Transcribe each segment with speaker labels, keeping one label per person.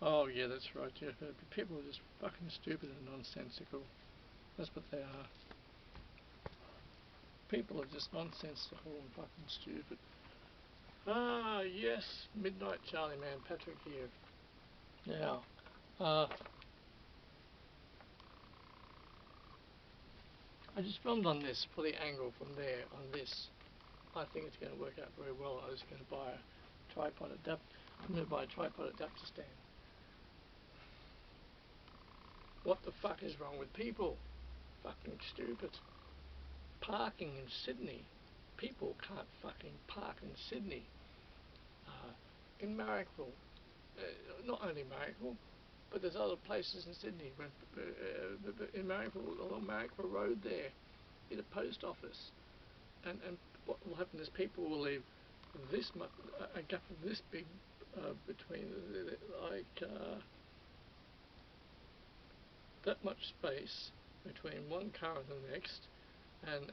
Speaker 1: Oh yeah, that's right. Yeah, people are just fucking stupid and nonsensical. That's what they are. People are just nonsensical and fucking stupid. Ah yes, Midnight Charlie Man, Patrick here. Now, I just filmed on this for the angle from there on this. I think it's going to work out very well. I was going to buy a tripod adapter. I'm going to buy a tripod adapter stand. What the fuck is wrong with people? Fucking stupid. Parking in Sydney. People can't fucking park in Sydney. In Marrickville, not only Marrickville, but there's other places in Sydney. In Marrickville, along Marrickville Road there, in a post office, and what will happen is people will leave this much, a gap of this big between, like that much space between one car and the next, and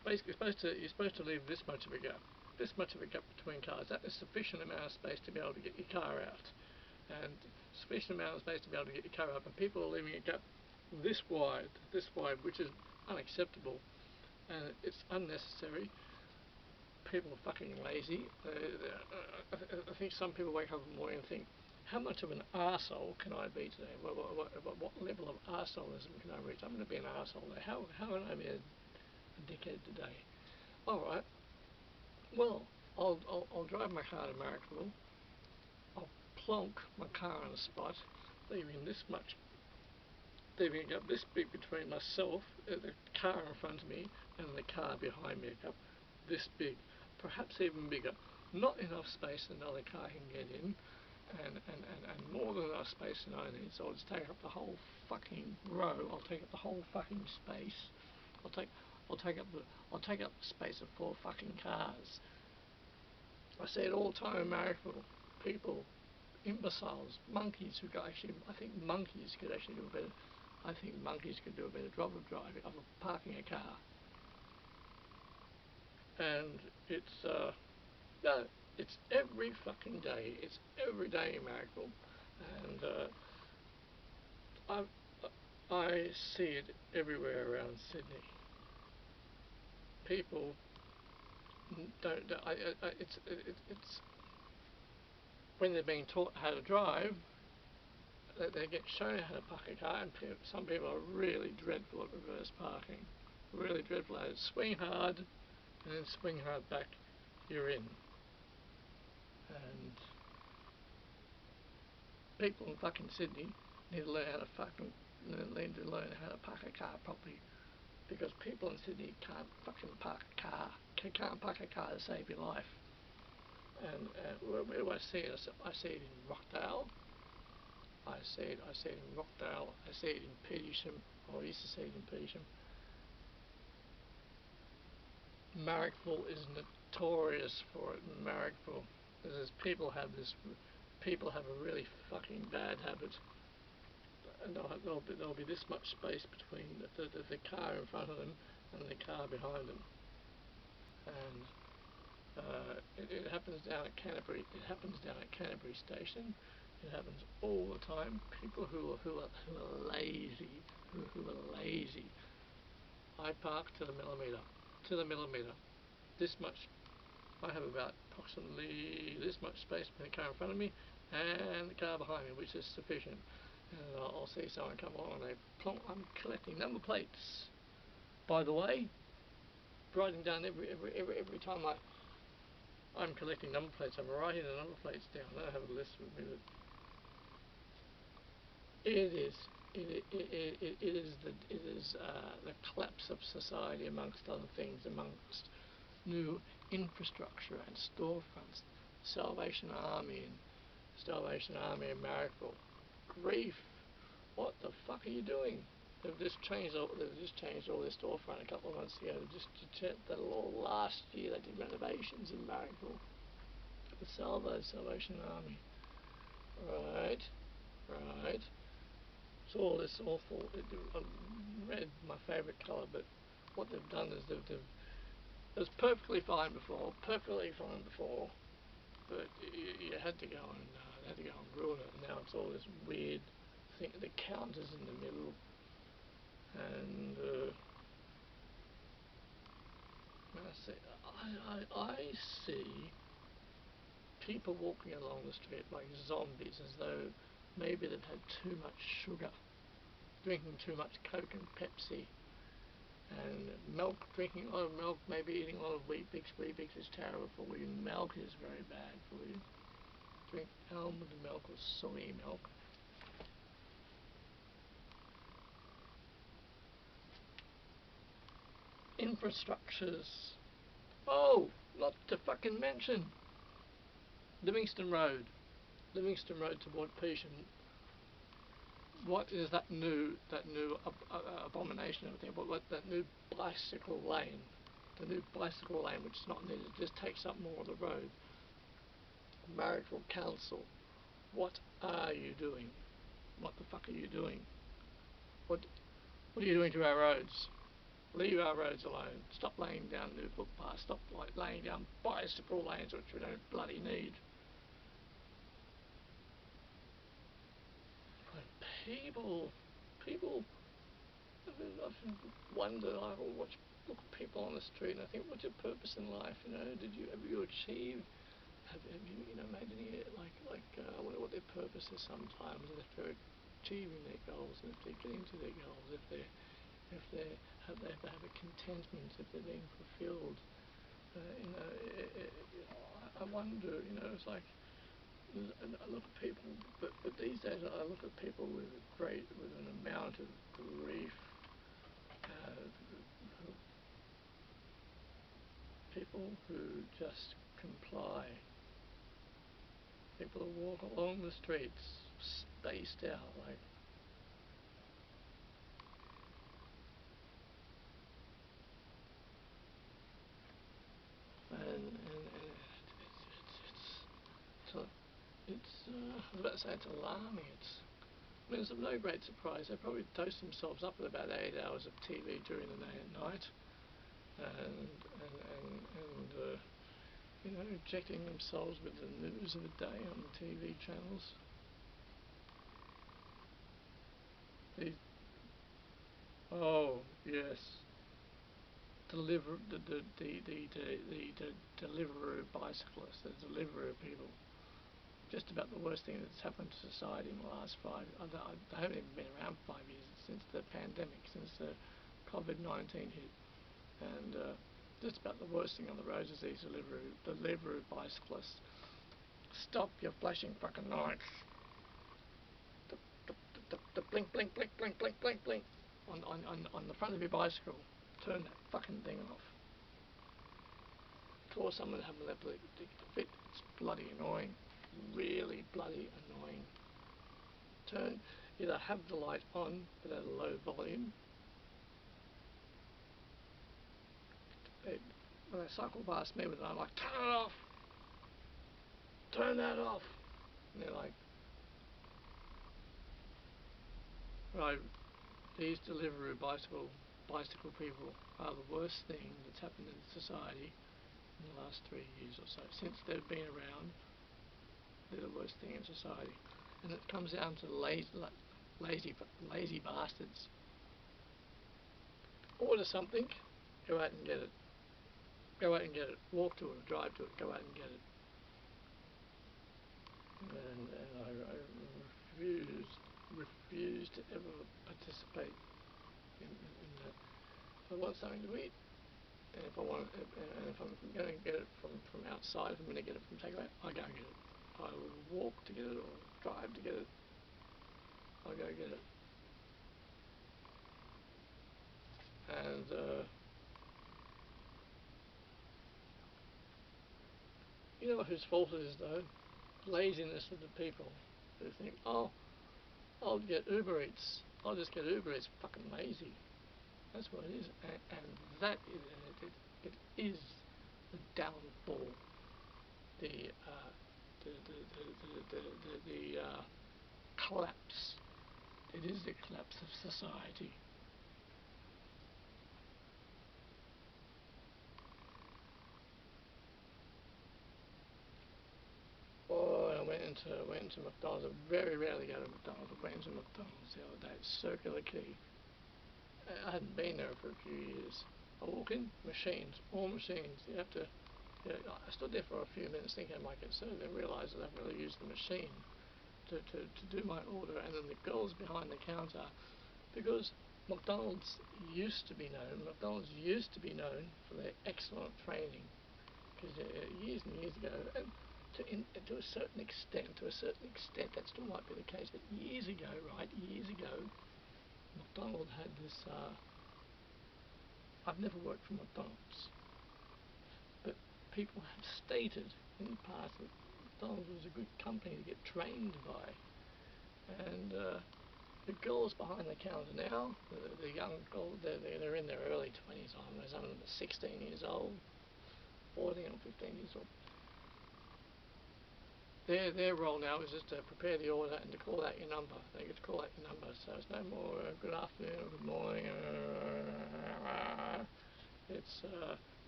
Speaker 1: basically you're supposed to leave this much of a gap. This much of a gap between cars. That is sufficient amount of space to be able to get your car out, and sufficient amount of space to be able to get your car up. And people are leaving a gap this wide, which is unacceptable, and it's unnecessary. People are fucking lazy. I think some people wake up in the morning and think, how much of an arsehole can I be today? What level of arseholism can I reach? I'm going to be an arsehole today. How can I be a dickhead today? Alright, well, I'll drive my car to Marrickville. I'll plonk my car on a spot, leaving a gap this big between myself, the car in front of me, and the car behind me, a gap this big, perhaps even bigger. Not enough space that another car can get in, and more than enough space than I need, so I'll just take up the whole fucking row. I'll take up the whole fucking space. I'll take up the space of 4 fucking cars. I see it all the time in Marrickville. People, imbeciles, monkeys who go actually. I think monkeys could actually do a better. I think monkeys could do a better job of parking a car. And it's no, it's every fucking day. It's every day in Marrickville, and I see it everywhere around Sydney. People don't. It's when they're being taught how to drive, they get shown how to park a car, and some people are really dreadful at reverse parking. Really dreadful at it. Swing hard, and then swing hard back. You're in. And people in fucking Sydney need to learn how to park a car properly, because people in Sydney can't fucking park a car. Can't park a car to save your life. And where do I see it? I see it in Rockdale. I see it in Rockdale. I see it in Petersham. I used to see it in Petersham. Marrickville is notorious for it. Marrickville, people have a really fucking bad habit, and there'll be this much space between the car in front of them and the car behind them, and it happens down at Canterbury. It happens down at Canterbury Station. It happens all the time. People who are lazy. I park to the millimetre. This much. I have about approximately this much space between the car in front of me and the car behind me, which is sufficient. And I'll see someone come along and they plonk. I'm collecting number plates. By the way, writing down every time I'm collecting number plates. I'm writing the number plates down. I don't have a list with me, but it is the collapse of society, amongst other things, amongst new infrastructure and storefronts. Salvation Army in Marrickville. Grief! What the fuck are you doing? They've just changed all their storefront a couple of months ago. Last year they did renovations in Marrickville. The Salvation Army. Right. It's all this awful. Red, my favourite colour, but what they've done is it was perfectly fine before, but you had to go and they had to go and ruin it, and now it's all this weird thing. The counters in the middle, and I see people walking along the street like zombies, as though maybe they've had too much sugar, drinking too much Coke and Pepsi, and milk, drinking a lot of milk, maybe eating a lot of Wheat Bix. Wheat Bix is terrible for you. Milk is very bad for you. Drink almond milk or soy milk. Infrastructures. Oh, not to fucking mention Livingston Road. Livingston Road toward Peasham. What is that new abomination of everything? What that new bicycle lane? The new bicycle lane, which is not needed, just takes up more of the road. Marrickville Council, what are you doing? What the fuck are you doing? What are you doing to our roads? Leave our roads alone. Stop laying down new footpaths. Stop laying down bicycle lanes, which we don't bloody need. People, I often wonder, I watch, look at people on the street and I think, what's your purpose in life? You know, have you achieved? Have you, made any, I wonder what their purpose is sometimes, and if they're achieving their goals, and if they're getting to their goals, if they have a contentment, if they're being fulfilled. I wonder, it's like, I look at people, but these days I look at people with an amount of grief, people who just comply, people who walk along the streets spaced out, like, I was about to say it's alarming. I mean, it's of no great surprise. They probably dose themselves up with about 8 hours of TV during the day and night, and injecting themselves with the news of the day on the TV channels. Oh yes, the Deliveroo bicyclists, the Deliveroo people. Just about the worst thing that's happened to society in the last 5 years. They haven't even been around 5 years, since the pandemic, since the COVID-19 hit. And just about the worst thing on the roads is these Deliveroo bicyclists. Stop your flashing fucking lights. The blink, blink, blink, blink, blink, blink, blink on the front of your bicycle. Turn that fucking thing off. Before someone having an epileptic fit, it's bloody annoying. Really bloody annoying. Either have the light on but at a low volume. When they cycle past me with it, I'm like, turn it off! Turn that off! And they're like, right, these Deliveroo bicycle people are the worst thing that's happened in society in the last 3 years or so. Since they've been around, they're the worst thing in society. And it comes down to lazy bastards. Order something, go out and get it. Go out and get it. Walk to it or drive to it, go out and get it. And I refuse to ever participate in that. If I want something to eat, and if I'm going to get it from outside, if I'm going to get it from takeaway, I go and get it. I will walk to get it or drive to get it. I'll go get it. And you know whose fault it is though? Laziness of the people who think, oh, I'll get Uber Eats. I'll just get Uber Eats. Fucking lazy. That's what it is, and that is it is the downfall. The collapse. It is the collapse of society. Oh, I went into McDonald's. I very rarely go to McDonald's. I went into McDonald's the other day. It's Circular Quay. I hadn't been there for a few years. I walk in, machines, all machines. You have to. I stood there for a few minutes thinking I might get served, then realised that I've really used the machine to do my order, and then the girls behind the counter, because McDonald's used to be known for their excellent training, because years and years ago, and to a certain extent, that still might be the case, but years ago, McDonald's had this, I've never worked for McDonald's, but people have stated in the past that McDonald's was a good company to get trained by, and the girls behind the counter now, the young girls, they're in their early 20s, some of them are 16 years old, 14 or 15 years old. Their role now is just to prepare the order and to call out your number. They get to call out your number, so it's no more good afternoon or good morning. It's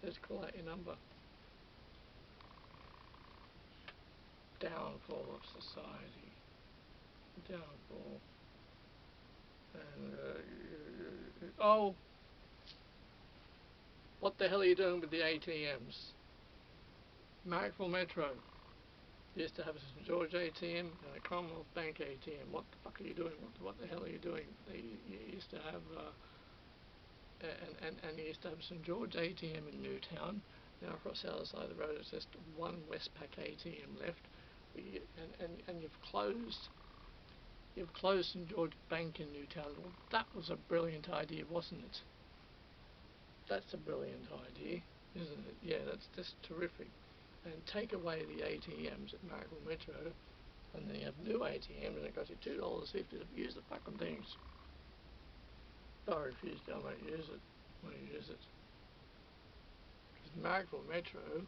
Speaker 1: just call out your number. Downfall of society. Downfall. And oh, what the hell are you doing with the ATMs? Marrickville Metro used to have a St George ATM and a Commonwealth Bank ATM. What the fuck are you doing? What the hell are you doing? You used to have and you used to have St George ATM in Newtown. Now across the other side of the road, it's just one Westpac ATM left. And you've closed St George Bank in Newtown. Well, that was a brilliant idea, wasn't it? That's a brilliant idea, isn't it? Yeah, that's just terrific. And take away the ATMs at Marrickville Metro, and then you have new ATMs, and it costs you $2.50 to use the fucking things. I refuse to. I won't use it. Because Marrickville Metro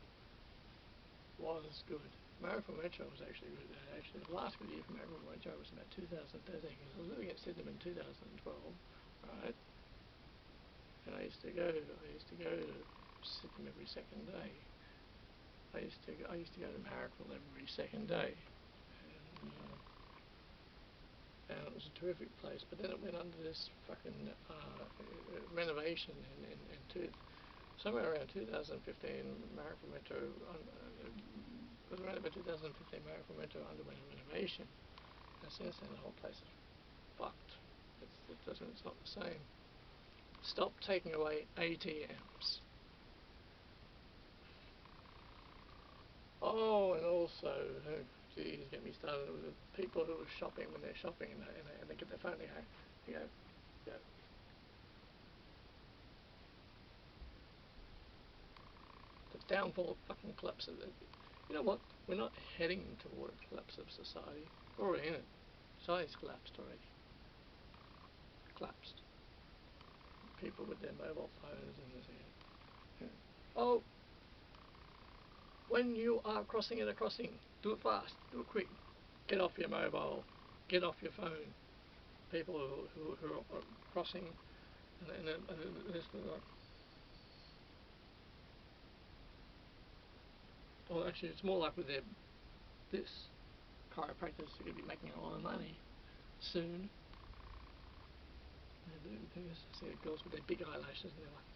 Speaker 1: was good. Marrickville Metro was actually good. Actually, the last good year for Marrickville Metro was about 2013, because I was living at Sydenham in 2012, right? And I used to go to Sydenham every second day. I used to go to Marrickville every second day, and it was a terrific place. But then it went under this fucking renovation somewhere around 2015. Marrickville Metro was around about 2015. Marrickville Metro underwent a renovation, and since then the whole place is fucked. It's not the same. Stop taking away ATMs. Oh, and also, geez, get me started with the people who are shopping when they're shopping and they get their phone and they go. The downfall of fucking collapse of it. You know what? We're not heading toward a collapse of society. We're already in it. Society's collapsed already. Collapsed. People with their mobile phones and this. Oh. When you are crossing at a crossing, do it fast, do it quick. Get off your mobile, get off your phone. People who are crossing, and this, well, actually, it's more like with this chiropractors are going to be making a lot of money soon. I see the girls with their big eyelashes and they're like,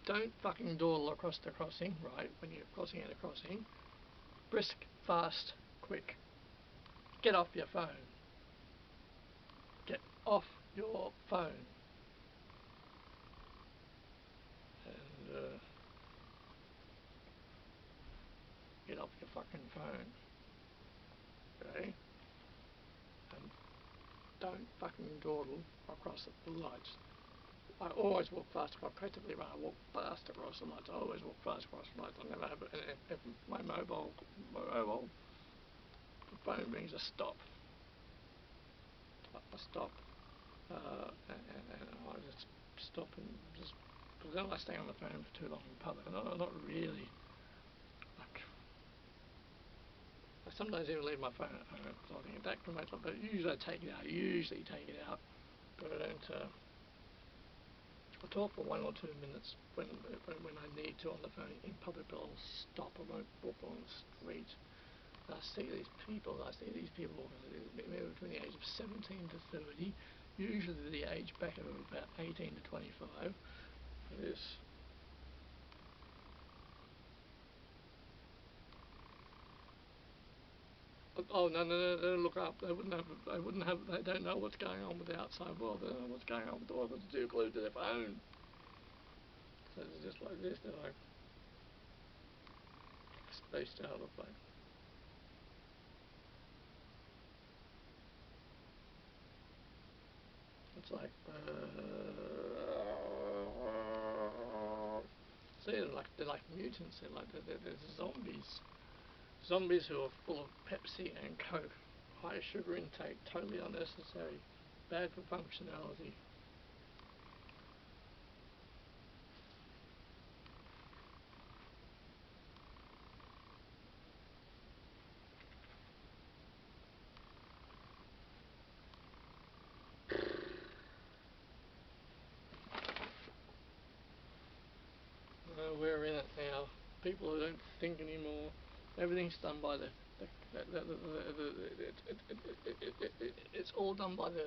Speaker 1: don't fucking dawdle across the crossing, right, when you're crossing at a crossing. Brisk, fast, quick. Get off your phone. Get off your phone. And get off your fucking phone. Okay? And don't fucking dawdle across the lights. I always walk fast. If I practically run, I walk fast across the lights. I always walk fast across the lights. I never have if my mobile phone rings, I stop. And I just stop and just, because I don't like staying on the phone for too long in public. Not really. I sometimes even leave my phone at home because I think that can make up. But usually I take it out. But I don't. I'll talk for 1 or 2 minutes when I need to on the phone in public, but I'll stop. I won't walk along the street. I see these people between the age of 17 to 30, usually the age bracket of about 18 to 25. This. Oh no, they don't look up. They wouldn't have. They don't know what's going on with the outside world. They don't know what's going on with the world. They're too glued to their phone. So it's just like this. They're like spaced out of like. It's like see, they're like mutants. They're zombies. Zombies who are full of Pepsi and Coke, high sugar intake, totally unnecessary, bad for functionality. We're in it now. People who don't think anymore. Everything's done by it's all done by the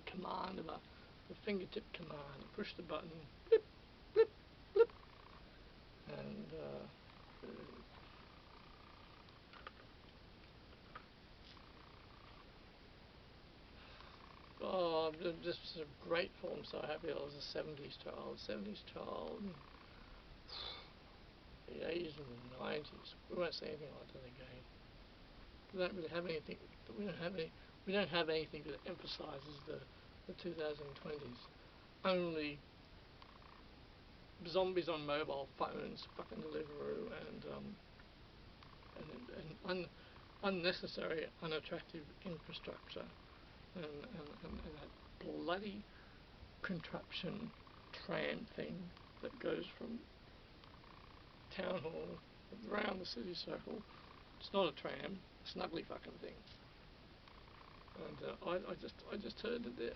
Speaker 1: command of the fingertip command. You push the button, blip, blip, blip, and oh, I'm just grateful. I'm so happy I was a 70s child. 70s child. The 80s and the 90s. We won't see anything like that again. We don't really have anything. We don't have anything that emphasises the 2020s. Only zombies on mobile phones, fucking Deliveroo, and unnecessary, unattractive infrastructure, and that bloody contraption tram thing that goes from town hall around the city circle. It's not a tram. It's an ugly fucking thing. And I just heard that the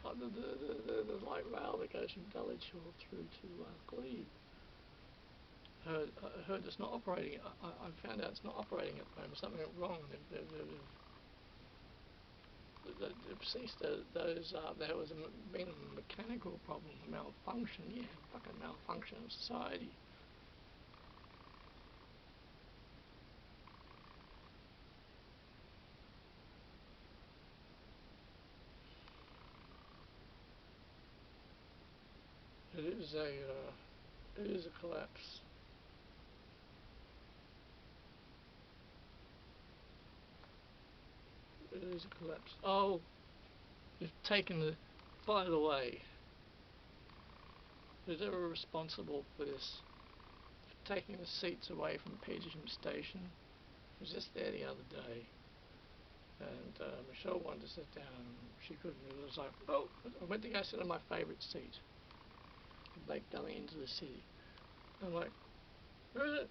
Speaker 1: light rail that goes from Dulwich Shore through to Glebe. I heard it's not operating. I found out it's not operating at the moment. Something went wrong. They've ceased those. There was been a mechanical problem, a malfunction. Yeah, fucking malfunction of society. It is a collapse. It is a collapse. Oh, you've taken the. By the way, who's ever responsible for this? For taking the seats away from Petersham Station. I was just there the other day, and Michelle wanted to sit down. She couldn't. It was like, oh, I went to go sit on my favourite seat. Like going into the city. I'm like, where is it?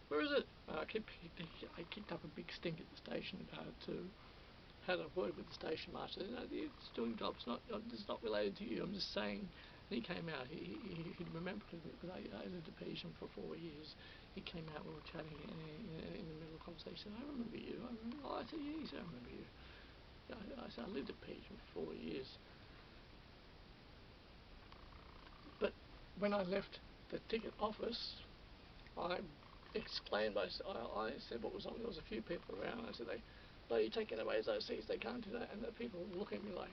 Speaker 1: Where is it? I kicked up a big stink at the station to had a word with the station master. You know, it's doing jobs. It's not related to you. I'm just saying. And he came out. He'd remembered because I lived at Petersham for 4 years. He came out. We were chatting in the middle of the conversation. I remember you. I said, yeah. He said, I remember you. I said, I lived at Petersham for 4 years. But when I left the ticket office, I exclaimed. I said what was on. There was a few people around. I said, "You're taking away those seats. They can't do that." And the people look at me like,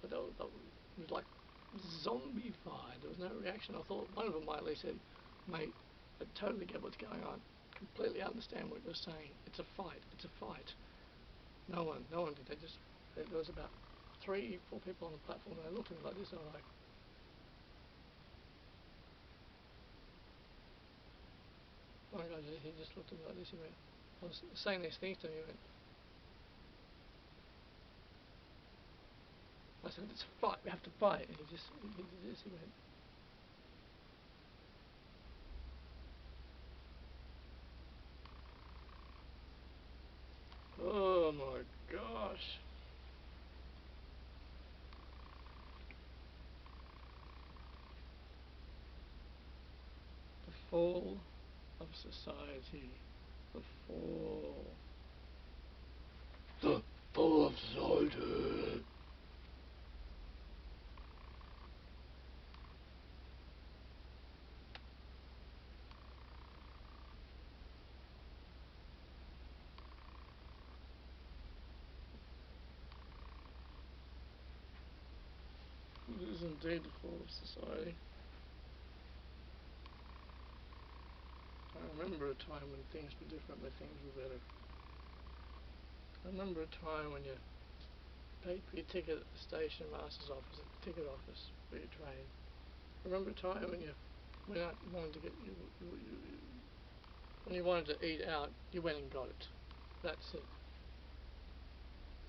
Speaker 1: but they was like zombified. There was no reaction. I thought one of them might at least said, "Mate, I totally get what's going on. Completely understand what you're saying. It's a fight. It's a fight." No one did. There was about 3, 4 people on the platform. They looked at me like this. And I'm like. One guy, he just looked at me like this. He went, I was saying these things to him. He went, I said, it's a fight. We have to fight. And he did this. He went, oh my gosh. fall of society. The fall. The fall of society. It is indeed the fall of society. I remember a time when things were different, when things were better. I remember a time when you paid for your ticket at the station master's office, at the ticket office for your train. I remember a time when you went out and wanted to get when you wanted to eat out, you went and got it. That's it.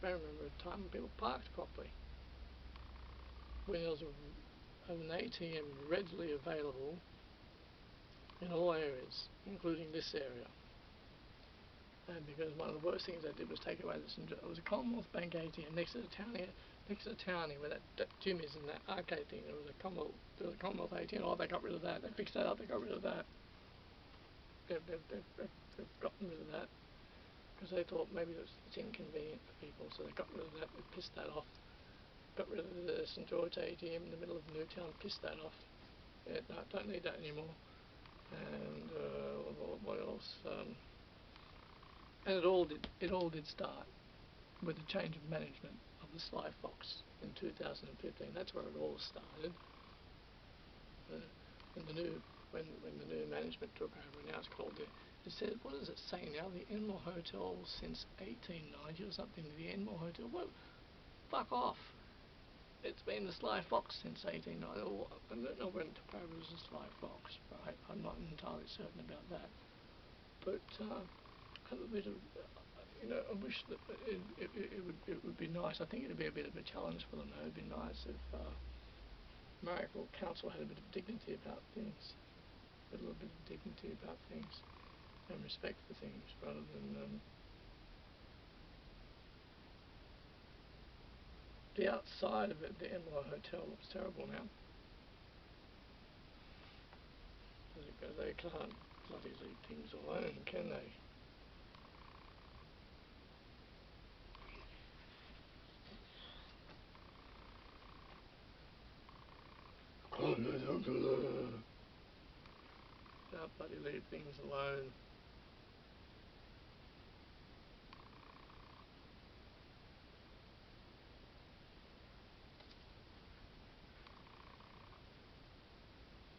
Speaker 1: I remember a time when people parked properly. When there was an ATM readily available in all areas, including this area. And because one of the worst things they did was take away it was a Commonwealth Bank ATM next to the townie where that gym is, and that arcade thing. There was a Commonwealth ATM. Oh, they got rid of that. They fixed that up. They got rid of that. They've gotten rid of that because they thought maybe it's inconvenient for people, so they got rid of that. They pissed that off. Got rid of the St George ATM in the middle of Newtown. Pissed that off. Yeah, no, don't need that anymore. And what else? And it all did start with the change of management of the Sly Fox in 2015. That's where it all started. When the new management took over, now it's called it says, what does it say now? The Enmore Hotel since 1890 or something. The Enmore Hotel. Well, fuck off. It's been the Sly Fox since 1890. I don't know when it took over as the Sly Fox, right? I'm not entirely certain about that. But have a bit of, I wish that it would be nice. I think it would be a bit of a challenge for them. It would be nice if Marrickville Council had a bit of dignity about things, a little bit of dignity about things, and respect for things, rather than the outside of it. The Enmore Hotel looks terrible now, because they can't bloody leave things alone, can they? Can't bloody leave things alone.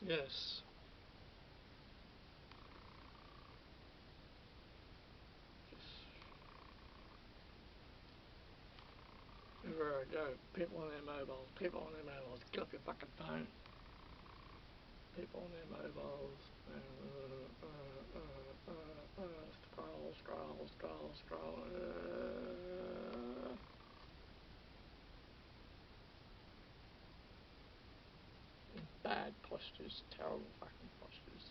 Speaker 1: Yes. Everywhere I go, people on their mobiles, get off your fucking phone. People on their mobiles, scroll. Bad postures, terrible fucking postures.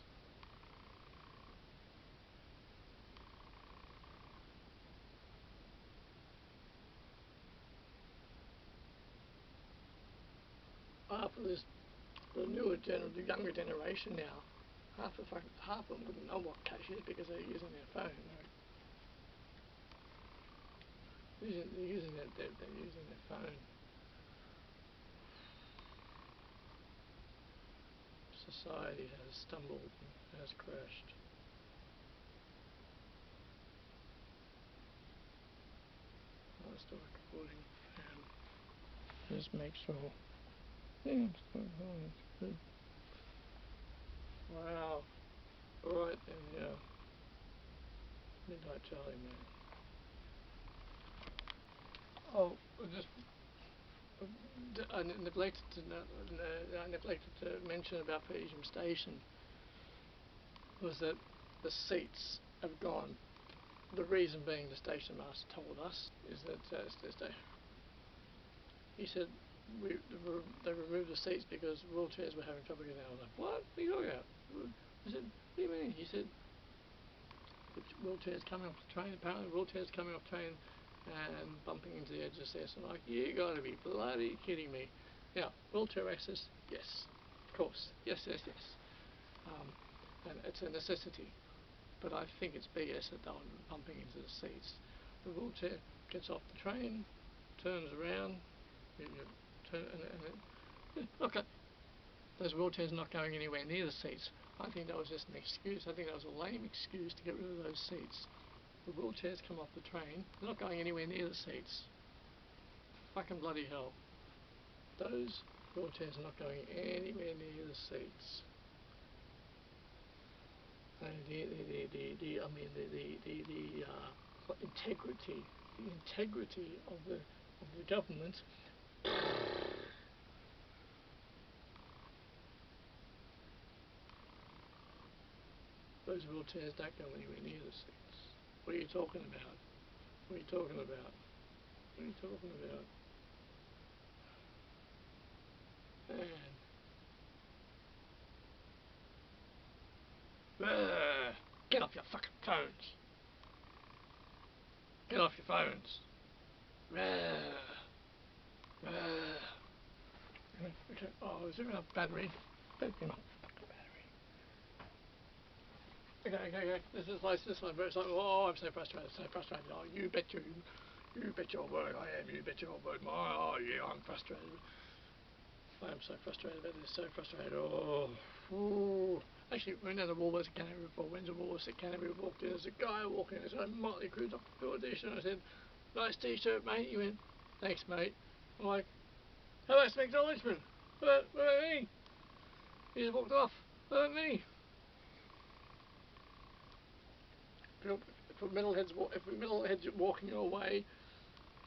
Speaker 1: After this, the younger generation now, half of them wouldn't know what cash is because they're using their phone. They're using their phone. Society has stumbled and has crashed. I'll start recording and just make sure. Yeah, I'm still recording. It's good. Wow. Alright then, yeah. Midnight Charlie, man. Oh, I neglected to mention about Petersham Station was that the seats have gone. The reason being, the station master told us, is that he said they removed the seats because wheelchairs were having trouble getting out. I was like, what are you talking about? I said, what do you mean? He said, wheelchairs coming off the train, apparently wheelchairs coming off train and bumping into the edge of the stairs. I'm like, you gotta be bloody kidding me. Now, wheelchair access, yes, of course, yes. and it's a necessity. But I think it's BS that they're pumping into the seats. The wheelchair gets off the train, turns around, okay, those wheelchairs are not going anywhere near the seats. I think that was just an excuse. I think that was a lame excuse to get rid of those seats. The wheelchairs come off the train, they're not going anywhere near the seats. Fucking bloody hell. Those wheelchairs are not going anywhere near the seats. And the integrity of the government. Those wheelchairs don't go anywhere near the seats. What are you talking about? What are you talking about? What are you talking about? Man. Get off your fucking phones. Get off your phones. Okay. Oh, is there enough battery? There's enough fucking battery. Okay. This is like, oh, I'm so frustrated, Oh, you bet your word I am. You bet your word. Oh, yeah, I'm frustrated. I am so frustrated about this. So frustrated. Oh. Ooh. Actually, we went down to Woolworths at Canterbury before. Went to Woolworths at Canterbury, walked in. There's a guy walking. There's a motley crew Dr. Edition. I said, "Nice t-shirt, mate." He went, "Thanks, mate." I'm like, "How about some acknowledgement? What about me?" He just walked off. What about me? If a metalhead's walking your way,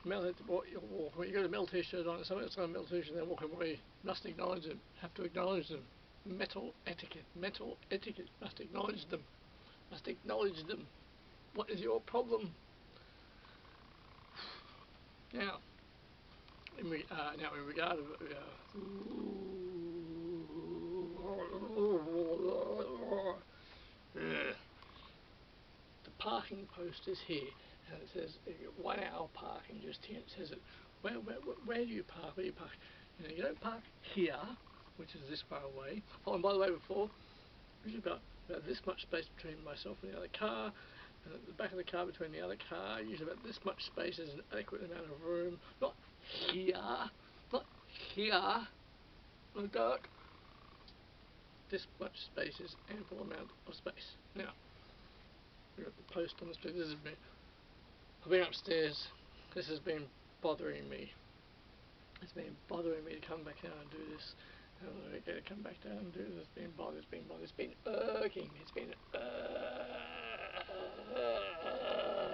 Speaker 1: metalhead's you got a metal t-shirt on, someone that's got a metal t-shirt, they're walking away. Must acknowledge them. Have to acknowledge them. Metal etiquette. Must acknowledge them. What is your problem? Now, in regard of the parking post is here, and it says 1 hour parking just here. It says it. Where do you park? Where do you park? You don't park here, which is this far away. Oh, and by the way, before, there's about this much space between myself and the other car, and at the back of the car between the other car, usually about this much space is an adequate amount of room. Not here, in the dark. This much space is ample amount of space. Now, we've got the post on the street. I've been upstairs. This has been bothering me. It's been bothering me to come back down and do this. I get to come back down and do this. It's been irking. It's been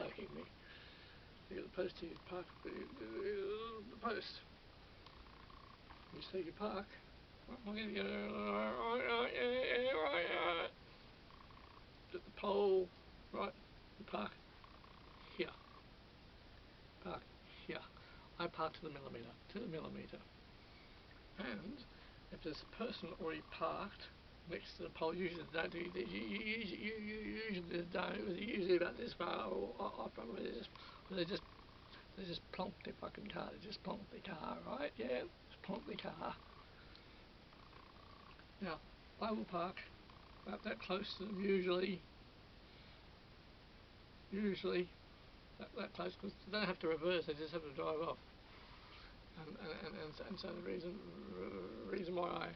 Speaker 1: irking me. You got the post here, park, the post. You say you park. At the pole, right? You park here. Park here. I park to the millimetre. And if there's a person already parked next to the pole, usually they don't do. Usually about this far off from where they just plonk their fucking car. They just plonk the car, right? Yeah, just plonk the car. Now, I will park about that close to them usually that close, because they don't have to reverse, they just have to drive off. And so the reason why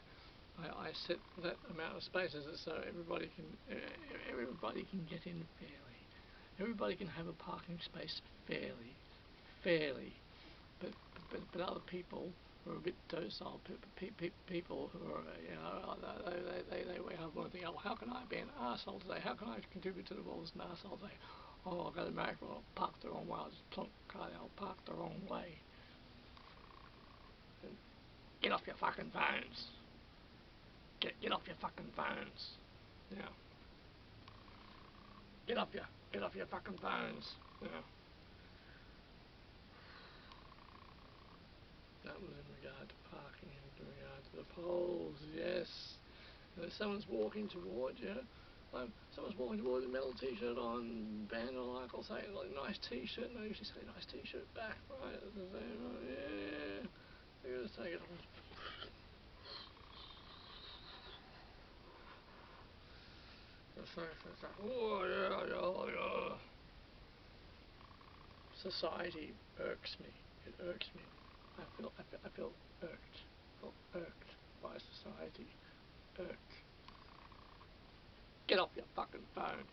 Speaker 1: I set that amount of space is so everybody can get in fairly. Everybody can have a parking space fairly. But other people who are a bit docile, people who are, they have one thing. Oh, how can I be an arsehole today? How can I contribute to the world as an arsehole today? Oh, I'll go to America, I'll park the wrong way, I'll just plonk the car there, I'll park the wrong way. And get off your fucking phones. Get off your fucking phones. Now. Get off your fucking phones. Now. That was in regard to parking and in regard to the poles, yes. And if someone's walking towards you, someone's walking towards a metal t-shirt on, band or like, I'll say, like, nice t-shirt, and I usually say nice t-shirt back, right? Yeah. They're going to take it off. Oh, yeah, yeah, yeah. Society irks me. It irks me. I feel irked. I feel irked by society. Irked. Get off your fucking phone.